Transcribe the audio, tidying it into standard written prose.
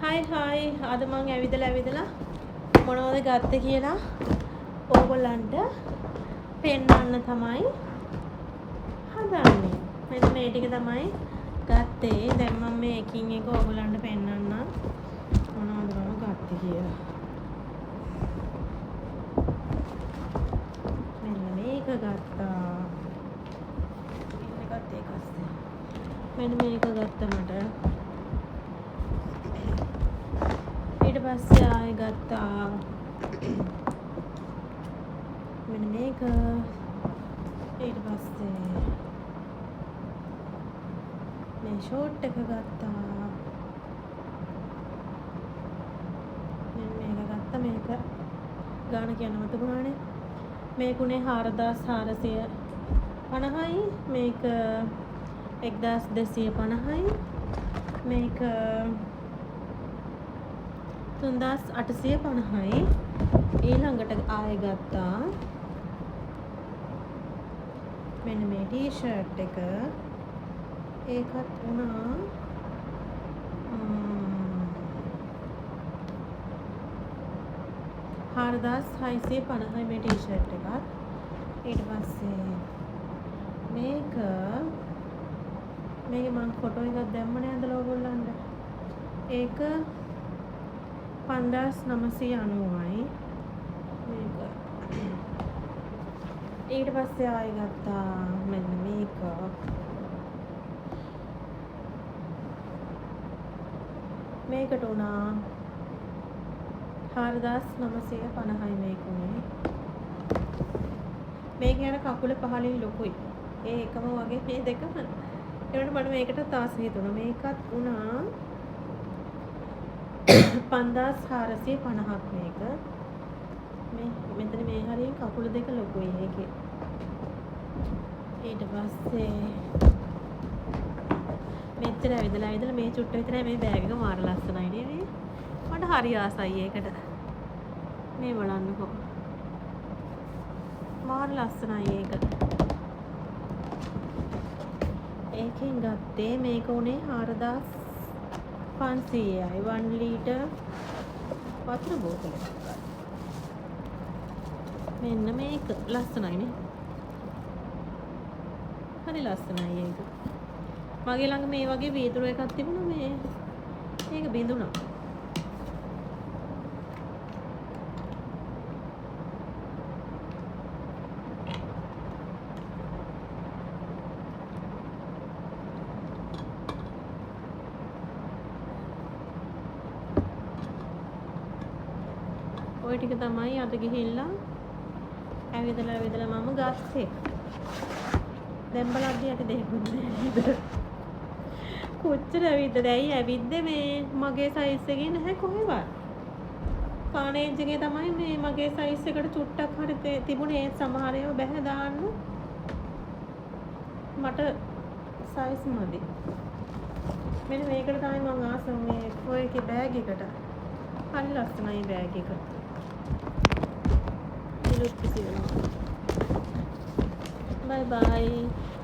හයි අද මං ඇවිදලා මොනවද ගත්තේ කියලා ඕගොල්ලන්ට පෙන්වන්න තමයි හදන්නේ. මෙන්න මේ ටික තමයි ගත්තේ. දැන් මම මේ එකින් එක ඕගොල්ලන්ට පෙන්වන්න මොනවද මම ගත්තේ කියලා. මෙන්න මේක ගත්තා. මෙන්න මේක ගත්තා මට. ඊට පස්සේ ආයෙ ගත්තා මෙන්න මේක. ඊට පස්සේ මේ ෂෝට් එක ගත්තා. මෙන්න මේක ගත්තා. මේක ගාන කියන්න මතකුණානේ. මේකුනේ 4450යි. මේක 1250යි. මේක 3850යි. ඊළඟට ආයෙ ගත්තා මෙන්න මේ ටී-ෂර්ට් එක. ඒකත් වුණා 4650යි මේ ටී-ෂර්ට් එකත්. ඊට පස්සේ මේක මම ෆොටෝ එකක් දැම්මනේ අදලා ඔයගොල්ලන්ට. ඒක 5990යි. මේක ඊට පස්සේ ආයෙ ගත්තා මෙන්න මේක. මේකට උනා 4950යි මේකුනේ. මේක යන කකුල පහලින් ලොකුයි. ඒ එකම වගේ මේ දෙකම. ඒකට මම මේකට තාස් හිතුණා. මේකත් උනා 5450ක් මේක. මෙතන මේ හරියෙන් කකුල දෙක ලොකුයි ඒකේ. ඊට පස්සේ මෙච්චර ඇවිදලා මේ චුට්ට විතරයි මේ බෑග් එක මාර ලස්සනයි නේ මේ. මට හරි ආසයි ඒකට. මේ බලන්නකෝ. මාර ලස්සනයි ඒක. ඒකෙන් ගත්තේ මේක උනේ 4500යි. 1 ලීටර් වතුර බෝතලයක්. මෙන්න මේක ලස්සනයි නේ. හරි ලස්සනයි ඒක. මගේ ළඟ මේ වගේ වීදුරු එකක් තිබුණා මේ. මේක බිඳුණා. ওই ටික තමයි අද ගිහිල්ලා ඇවිදලා මම ගත්තේ. දැන් බලද්දි ඇති දෙයක්වත් නෑ. කොච්චර ඇවිද්දද? ඇයි ඇවිද්දේ මේ මගේ සයිස් එකේ නැහැ කොහෙවත්. කානේජ් එකේ තමයි මේ මගේ සයිස් එකට චුට්ටක් හරි තිබුණේ. සමහර ඒවා බැහැ දාන්න. මට සයිස් මදි. මෙන්න මේකට තමයි මම ආස මේ ඔයකේ බෑග් එකට. හරි ලස්සනයි බෑග් එක. Bye bye.